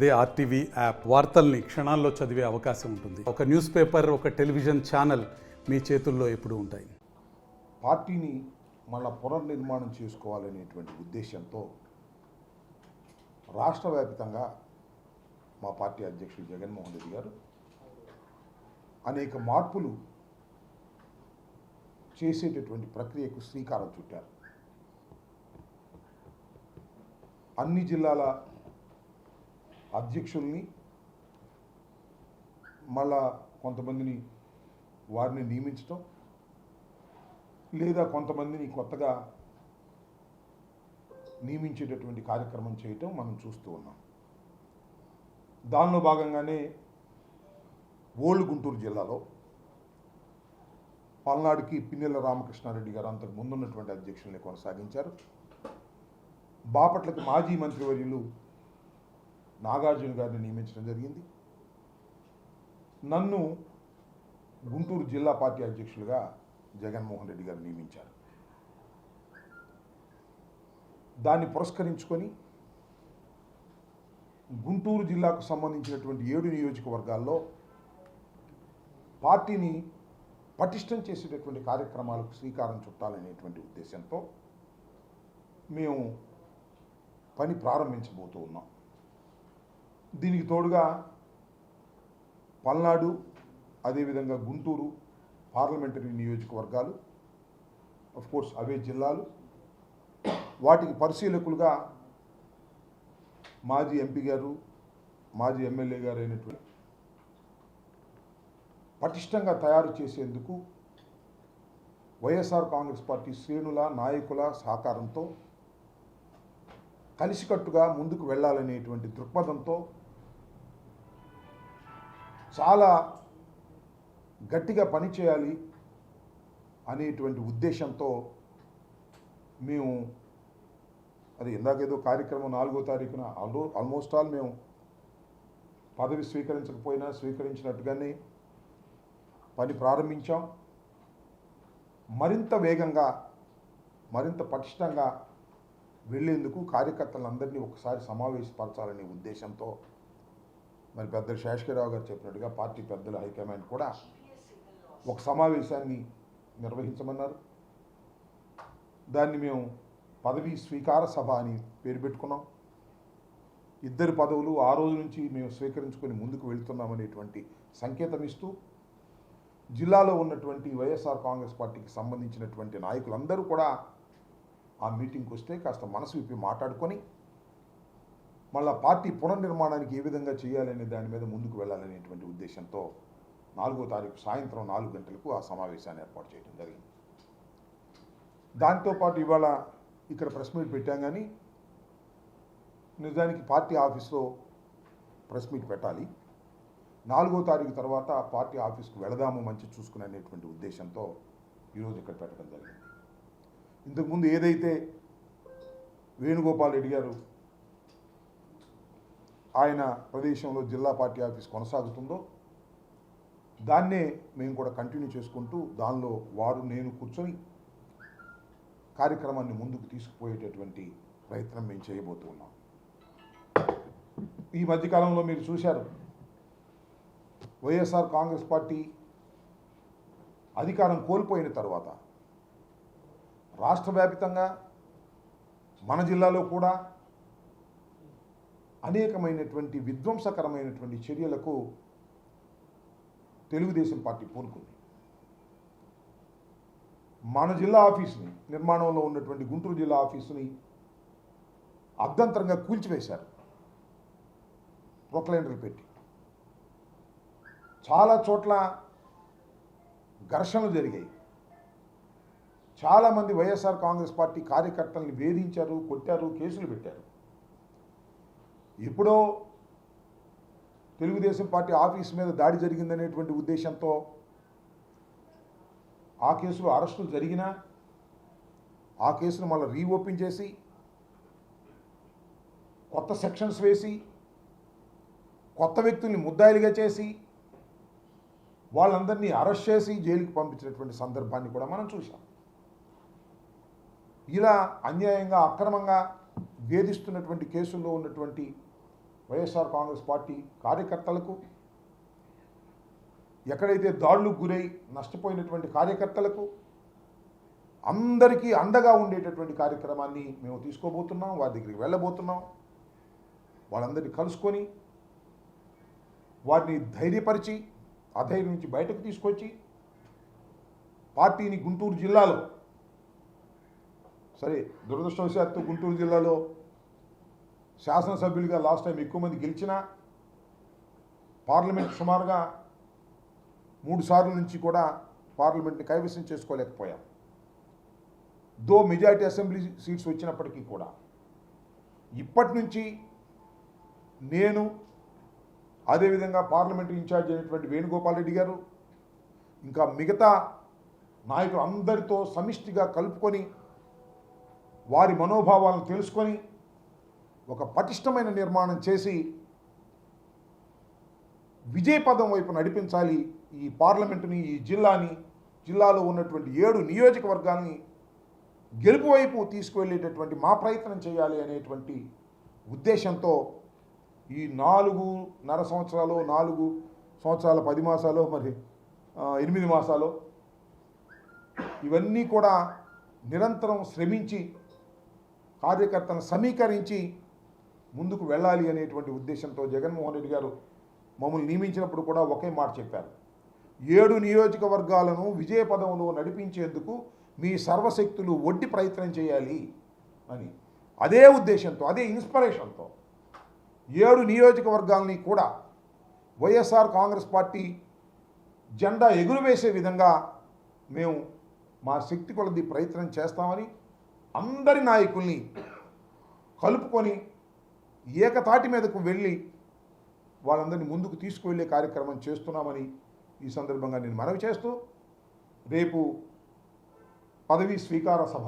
అదే RTV app వార్తల్ని క్షణాల్లో చదివే అవకాశం ఉంటుంది. ఒక న్యూస్ పేపర్, ఒక టెలివిజన్ ఛానల్ మీ చేతుల్లో ఎప్పుడూ ఉంటాయి. పార్టీని మళ్ళా పునర్నిర్మాణం చేసుకోవాలనేటువంటి ఉద్దేశంతో రాష్ట్ర వ్యాప్తంగా మా పార్టీ అధ్యక్షుడు జగన్మోహన్ రెడ్డి గారు అనేక మార్పులు చేసేటటువంటి ప్రక్రియకు శ్రీకారం చుట్టారు. అన్ని జిల్లాల అధ్యక్షుల్ని మళ్ళా కొంతమందిని వారిని నియమించటం, లేదా కొంతమందిని కొత్తగా నియమించేటటువంటి కార్యక్రమం చేయటం మనం చూస్తూ ఉన్నాం. దానిలో భాగంగానే ఓల్డ్ గుంటూరు జిల్లాలో పల్నాడుకి పిన్నెల రామకృష్ణారెడ్డి గారు అంతకు ముందున్నటువంటి అధ్యక్షుల్ని కొనసాగించారు. బాపట్లకి మాజీ మంత్రివర్యులు నాగార్జున గారిని నియమించడం జరిగింది. నన్ను గుంటూరు జిల్లా పార్టీ అధ్యక్షులుగా జగన్మోహన్ రెడ్డి గారు నియమించారు. దాన్ని పురస్కరించుకొని గుంటూరు జిల్లాకు సంబంధించినటువంటి 7 నియోజకవర్గాల్లో పార్టీని పటిష్టం చేసేటటువంటి కార్యక్రమాలకు శ్రీకారం చుట్టాలనేటువంటి ఉద్దేశంతో మేము పని ప్రారంభించబోతూ ఉన్నాం. దీనికి తోడుగా పల్నాడు, అదేవిధంగా గుంటూరు పార్లమెంటరీ నియోజకవర్గాలు, కోర్స్ అవే జిల్లాలు, వాటికి పరిశీలకులుగా మాజీ ఎంపీ గారు, మాజీ ఎమ్మెల్యే గారు అయినటువంటి పటిష్టంగా తయారు చేసేందుకు వైఎస్ఆర్ కాంగ్రెస్ పార్టీ శ్రేణుల నాయకుల సహకారంతో కలిసికట్టుగా ముందుకు వెళ్ళాలనేటువంటి దృక్పథంతో చాలా గట్టిగా పనిచేయాలి అనేటువంటి ఉద్దేశంతో మేము అది ఇందాకేదో కార్యక్రమం 4వ తారీఖున ఆల్మోస్ట్ ఆల్ మేము పదవి స్వీకరించకపోయినా స్వీకరించినట్టుగానే పని ప్రారంభించాం. మరింత వేగంగా, మరింత పటిష్టంగా వెళ్లేందుకు కార్యకర్తలందరినీ ఒకసారి సమావేశపరచాలనే ఉద్దేశంతో మరి పెద్దలు శేషగిరిరావు గారు చెప్పినట్టుగా పార్టీ పెద్దల హైకమాండ్ కూడా ఒక సమావేశాన్ని నిర్వహించమన్నారు. దాన్ని మేము పదవీ స్వీకార సభ అని పేరు పెట్టుకున్నాం. 2 పదవులు ఆ రోజు నుంచి మేము స్వీకరించుకొని ముందుకు వెళుతున్నామనేటువంటి సంకేతం ఇస్తూ జిల్లాలో ఉన్నటువంటి వైఎస్ఆర్ కాంగ్రెస్ పార్టీకి సంబంధించినటువంటి నాయకులందరూ కూడా ఆ మీటింగ్కి వస్తే కాస్త మనసు విప్పి మాట్లాడుకొని మళ్ళా పార్టీ పునర్నిర్మాణానికి ఏ విధంగా చేయాలనే దాని మీద ముందుకు వెళ్ళాలనేటువంటి ఉద్దేశంతో 4వ తారీఖు సాయంత్రం 4 గంటలకు ఆ సమావేశాన్ని ఏర్పాటు చేయడం జరిగింది. దాంతోపాటు ఇవాళ ఇక్కడ ప్రెస్ మీట్ పెట్టాం, కానీ నిజానికి పార్టీ ఆఫీస్లో ప్రెస్ మీట్ పెట్టాలి. 4వ తారీఖు తర్వాత పార్టీ ఆఫీస్కు వెళదాము మంచి చూసుకునే అనేటువంటి ఉద్దేశంతో ఈరోజు ఇక్కడ పెట్టడం జరిగింది. ఇంతకుముందు ఏదైతే వేణుగోపాల్ రెడ్డి గారు ఆయన ప్రదేశంలో జిల్లా పార్టీ ఆఫీస్ కొనసాగుతుందో దాన్నే మేము కూడా కంటిన్యూ చేసుకుంటూ దానిలో వారు నేను కూర్చొని కార్యక్రమాన్ని ముందుకు తీసుకుపోయేటటువంటి ప్రయత్నం మేము చేయబోతున్నాం. ఈ మధ్యకాలంలో మీరు చూశారు, వైఎస్ఆర్ కాంగ్రెస్ పార్టీ అధికారం కోల్పోయిన తర్వాత రాష్ట్ర వ్యాప్తంగా మన జిల్లాలో కూడా అనేకమైనటువంటి విధ్వంసకరమైనటువంటి చర్యలకు తెలుగుదేశం పార్టీ పూనుకుంది. మన జిల్లా ఆఫీసుని, నిర్మాణంలో ఉన్నటువంటి గుంటూరు జిల్లా ఆఫీసుని అర్ధంతరంగా కూల్చివేశారు ప్రొక్లైనర్లు పెట్టి. చాలా చోట్ల ఘర్షణలు జరిగాయి. చాలామంది వైఎస్ఆర్ కాంగ్రెస్ పార్టీ కార్యకర్తల్ని వేధించారు, కొట్టారు, కేసులు పెట్టారు. ఎప్పుడో తెలుగుదేశం పార్టీ ఆఫీస్ మీద దాడి జరిగిందనేటువంటి ఉద్దేశంతో ఆ కేసులో అరెస్టులు జరిగినా ఆ కేసును మళ్ళీ రీఓపెన్ చేసి కొత్త సెక్షన్స్ వేసి కొత్త వ్యక్తుల్ని ముద్దాయిలుగా చేసి వాళ్ళందరినీ అరెస్ట్ చేసి జైలుకి పంపించినటువంటి సందర్భాన్ని కూడా మనం చూసాం. ఇలా అన్యాయంగా, అక్రమంగా వేధిస్తున్నటువంటి కేసుల్లో ఉన్నటువంటి వైఎస్ఆర్ కాంగ్రెస్ పార్టీ కార్యకర్తలకు, ఎక్కడైతే దాడులకు గురై నష్టపోయినటువంటి కార్యకర్తలకు అందరికీ అండగా ఉండేటటువంటి కార్యక్రమాన్ని మేము తీసుకోబోతున్నాం. వారి దగ్గరికి వెళ్ళబోతున్నాం. వాళ్ళందరినీ కలుసుకొని వారిని ధైర్యపరిచి అధైర్యం నుంచి బయటకు తీసుకొచ్చి పార్టీని గుంటూరు జిల్లాలో, సరే దురదృష్టవశాత్తు గుంటూరు జిల్లాలో శాసనసభ్యులుగా లాస్ట్ టైం ఎక్కువ మంది గెలిచినా పార్లమెంట్ సుమారుగా 3 సార్లు నుంచి కూడా పార్లమెంట్ని కైవసం చేసుకోలేకపోయాం. దో మెజారిటీ అసెంబ్లీ సీట్స్ వచ్చినప్పటికీ కూడా ఇప్పటి నుంచి నేను, అదేవిధంగా పార్లమెంటరీ ఇన్ఛార్జ్ అయినటువంటి వేణుగోపాల్ రెడ్డి గారు, ఇంకా మిగతా నాయకులు అందరితో సమిష్టిగా కలుపుకొని వారి మనోభావాలను తెలుసుకొని ఒక పటిష్టమైన నిర్మాణం చేసి విజయపదం వైపు నడిపించాలి. ఈ పార్లమెంటుని, ఈ జిల్లాలో ఉన్నటువంటి 7 నియోజకవర్గాల్ని గెలుపు వైపు తీసుకువెళ్ళేటటువంటి మా ప్రయత్నం చేయాలి అనేటువంటి ఉద్దేశంతో ఈ 4.5 సంవత్సరాలు, 4 సంవత్సరాల 10 మాసాలు, మరి 8 మాసాలు ఇవన్నీ కూడా నిరంతరం శ్రమించి కార్యకర్తలను సమీకరించి ముందుకు వెళ్ళాలి అనేటువంటి ఉద్దేశంతో జగన్మోహన్ రెడ్డి గారు మమ్మల్ని నియమించినప్పుడు కూడా ఒకే మాట చెప్పారు. 7 నియోజకవర్గాలను విజయపదంలో నడిపించేందుకు మీ సర్వశక్తులు ఒడ్డి ప్రయత్నం చేయాలి అని. అదే ఉద్దేశంతో, అదే ఇన్స్పిరేషన్తో 7 నియోజకవర్గాలని కూడా వైఎస్ఆర్ కాంగ్రెస్ పార్టీ జెండా ఎగురవేసే విధంగా మేము మా శక్తి కొలది ప్రయత్నం చేస్తామని అందరి నాయకుల్ని కలుపుకొని ఏకతాటి మీదకు వెళ్ళి వాళ్ళందరినీ ముందుకు తీసుకువెళ్ళే కార్యక్రమం చేస్తున్నామని ఈ సందర్భంగా నేను మనవి చేస్తూ, రేపు పదవీ స్వీకార సభ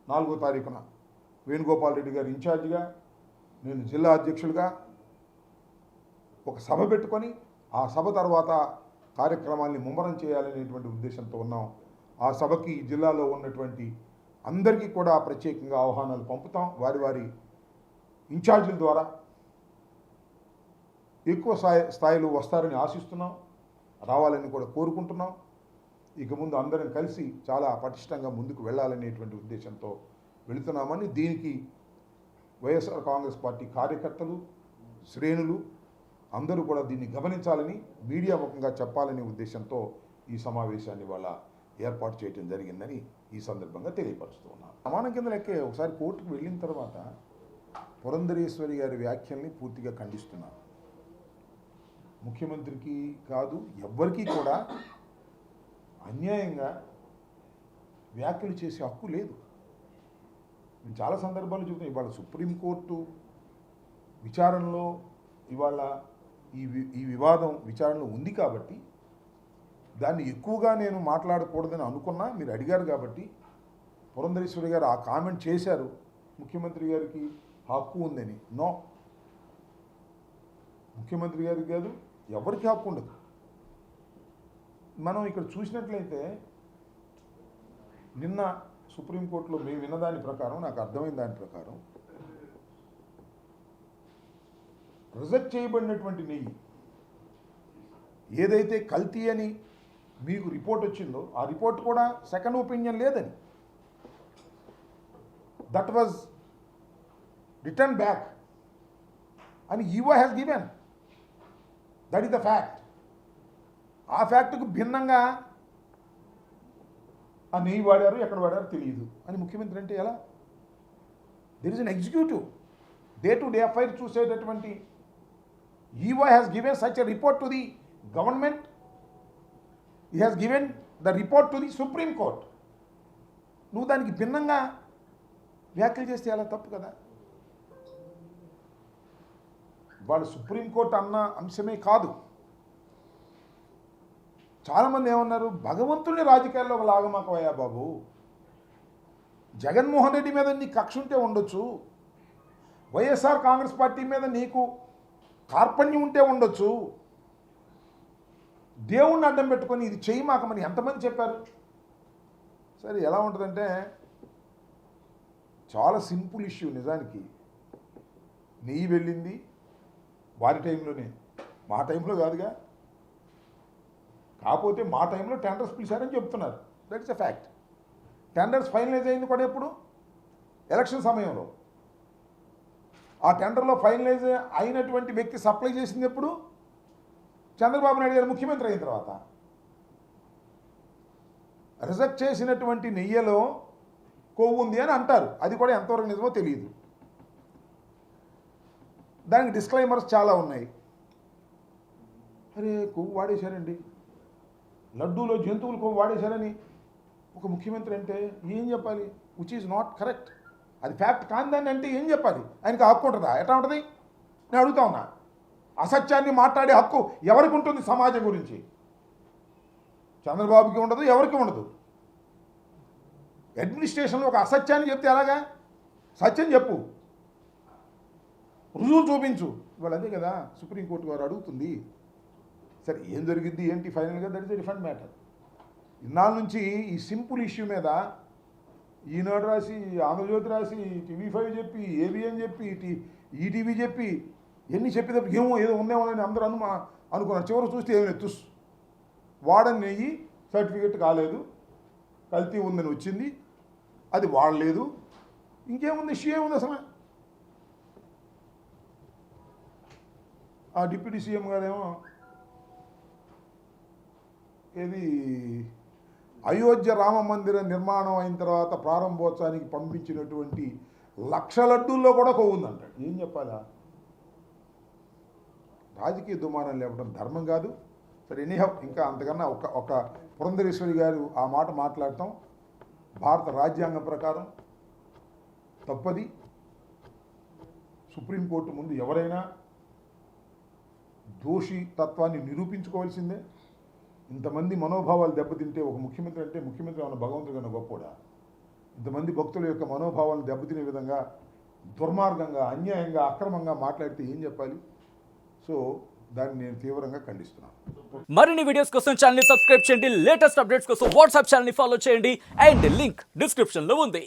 4వ తారీఖున వేణుగోపాల్ రెడ్డి గారు ఇన్ఛార్జిగా, నేను జిల్లా అధ్యక్షులుగా ఒక సభ పెట్టుకొని ఆ సభ తర్వాత కార్యక్రమాల్ని ముమ్మరం చేయాలనేటువంటి ఉద్దేశంతో ఉన్నాం. ఆ సభకి జిల్లాలో ఉన్నటువంటి అందరికీ కూడా ప్రత్యేకంగా ఆహ్వానాలు పంపుతాం. వారి ఇన్ఛార్జీల ద్వారా ఎక్కువ స్థాయిలో వస్తారని ఆశిస్తున్నాం, రావాలని కూడా కోరుకుంటున్నాం. ఇక ముందు అందరం కలిసి చాలా పటిష్టంగా ముందుకు వెళ్ళాలనేటువంటి ఉద్దేశంతో వెళుతున్నామని, దీనికి వైఎస్ఆర్ కాంగ్రెస్ పార్టీ కార్యకర్తలు, శ్రేణులు అందరూ కూడా దీన్ని గమనించాలని, మీడియా ముఖంగా చెప్పాలనే ఉద్దేశంతో ఈ సమావేశాన్ని వాళ్ళ ఏర్పాటు చేయడం జరిగిందని ఈ సందర్భంగా తెలియపరుస్తూ ఉన్నాను. సమానం కింద లెక్కే ఒకసారి కోర్టుకు వెళ్ళిన తర్వాత పురంధరేశ్వరి గారి వ్యాఖ్యల్ని పూర్తిగా ఖండిస్తున్నాను. ముఖ్యమంత్రికి కాదు, ఎవ్వరికీ కూడా అన్యాయంగా వ్యాఖ్యలు చేసే హక్కు లేదు. నేను చాలా సందర్భాలు చూద్దాం. ఇవాళ సుప్రీంకోర్టు విచారణలో ఇవాళ ఈ వివాదం విచారణలో ఉంది కాబట్టి దాన్ని ఎక్కువగా నేను మాట్లాడకూడదని అనుకున్నా. మీరు అడిగారు కాబట్టి పురంధరేశ్వరి గారు ఆ కామెంట్ చేశారు, ముఖ్యమంత్రి గారికి హక్కు ఉందని. నో, ముఖ్యమంత్రి గారికి కాదు, ఎవరికి హక్కు ఉండదు. మనం ఇక్కడ చూసినట్లయితే నిన్న సుప్రీంకోర్టులో మేము విన్న దాని ప్రకారం, నాకు అర్థమైన దాని ప్రకారం, రిజెక్ట్ చేయబడినటువంటి నెయ్యి ఏదైతే కల్తీ అని మీకు రిపోర్ట్ వచ్చిందో ఆ రిపోర్ట్ కూడా సెకండ్ ఒపీనియన్ లేదని, దట్ వాజ్ రిటర్న్ బ్యాక్ అని EO has given. That is the fact. ఆ ఫ్యాక్ట్కు భిన్నంగా ఆ నెయ్యి వాడారు, ఎక్కడ వాడారు తెలియదు అని ముఖ్యమంత్రి అంటే ఎలా? There is an executive, day to day affair చూసేటటువంటి EO has given such a report to the government. He has given the report to the supreme court. నువ్వు దానికి భిన్నంగా వ్యాఖ్యలు చేస్తే ఎలా? తప్పు కదా. వాళ్ళు సుప్రీంకోర్టు అన్న అంశమే కాదు, చాలామంది ఏమన్నారు, భగవంతుని రాజకీయాల్లో ఒక లాగమాకవయ్యా బాబు, జగన్మోహన్ రెడ్డి మీద నీ కక్ష ఉంటే ఉండొచ్చు, వైఎస్ఆర్ కాంగ్రెస్ పార్టీ మీద నీకు కార్పణ్యం ఉంటే ఉండొచ్చు, దేవుణ్ణి అడ్డం పెట్టుకొని ఇది చెయ్యి మాకమని ఎంతమంది చెప్పారు? సరే, ఎలా ఉంటుందంటే చాలా సింపుల్ ఇష్యూ. నిజానికి నెయ్యి వెళ్ళింది, వారి టైంలోనే, మా టైంలో కాదుగా. కాకపోతే మా టైంలో టెండర్స్ పిలిచారని చెప్తున్నారు. That is a fact. Tenders finalize అయింది కూడా ఎప్పుడు? ఎలక్షన్ సమయంలో. ఆ టెండర్లో ఫైనలైజ్ అయినటువంటి వ్యక్తి సప్లై చేసింది ఎప్పుడు? చంద్రబాబు నాయుడు గారు ముఖ్యమంత్రి అయిన తర్వాత. రిజెక్ట్ చేసినటువంటి నెయ్యిలో కొవ్వు ఉంది అని అంటారు. అది కూడా ఎంతవరకు నిజమో తెలియదు. దానికి డిస్క్లైమర్స్ చాలా ఉన్నాయి. అరే కొవ్వు వాడేశారండి, లడ్డూలో జంతువులు కొవ్వు వాడేశారని ఒక ముఖ్యమంత్రి అంటే ఏం చెప్పాలి? Which is not correct. అది ఫ్యాక్ట్ కాందని అంటే ఏం చెప్పాలి? ఆయనకి హక్కు ఉంటుందా? ఎట్లా ఉంటుంది? నేను అడుగుతా ఉన్నా. అసత్యాన్ని మాట్లాడే హక్కు ఎవరికి ఉంటుంది సమాజం గురించి? చంద్రబాబుకి ఉండదు, ఎవరికి ఉండదు. అడ్మినిస్ట్రేషన్లో ఒక అసత్యాన్ని చెప్తే ఎలాగా? సత్యం చెప్పు, రుజువులు చూపించు. ఇవాళ అదే కదా సుప్రీంకోర్టు వారు అడుగుతుంది. సరే ఏం జరిగింది ఏంటి ఫైనల్గా? That is a different matter. ఇన్నాళ్ళ నుంచి ఈ సింపుల్ ఇష్యూ మీద ఈనాడు రాసి, ఆంధ్రజ్యోతి రాసి, TV5 చెప్పి, ABN చెప్పి, ఈటీవీ చెప్పి, ఎన్ని చెప్పేటప్పుడు ఏదో ఉన్నామని అందరూ అనుకున్నారు. చివరి చూస్తే ఏమి తుస్ వాడని నెయ్యి సర్టిఫికెట్ కాలేదు, కల్తీ ఉందని వచ్చింది, అది వాడలేదు. ఇంకేముంది? ఇష్యూ ఏముంది అసలు? ఆ డిప్యూటీ సీఎం గారేమో ఏది అయోధ్య రామ మందిర నిర్మాణం అయిన తర్వాత ప్రారంభోత్సవానికి పంపించినటువంటి 1,00,000 లడ్డూల్లో కూడా కొవ్వుందంటాడు. ఏం చెప్పాలా? రాజకీయ దుమారం లేవడం ధర్మం కాదు. సరే ఎనీహౌ, ఇంకా అంతకన్నా ఒక పురంధరేశ్వరి గారు ఆ మాట మాట్లాడటం భారత రాజ్యాంగం ప్రకారం తప్పది. సుప్రీంకోర్టు ముందు ఎవరైనా దోషి తత్వాన్ని నిరూపించుకోవాల్సిందే. ఇంతమంది మనోభావాలు దెబ్బతింటే ఒక ముఖ్యమంత్రి అంటే ముఖ్యమంత్రి ఏమన్నా భగవంతుడి కన్నా గొప్పోడా? ఇంతమంది భక్తుల యొక్క మనోభావాలను దెబ్బతినే విధంగా దుర్మార్గంగా, అన్యాయంగా, అక్రమంగా మాట్లాడితే ఏం చెప్పాలి? సో దాన్ని నేను తీవ్రంగా ఖండిస్తున్నాను. మరిన్ని వీడియోస్ కోసం ఛానల్ ని సబ్స్క్రైబ్ చేయండి. లేటెస్ట్ అప్డేట్స్ కోసం వాట్సాప్ ఛానల్ ని ఫాలో చేయండి. అండ్ లింక్ డిస్క్రిప్షన్ లో ఉంది.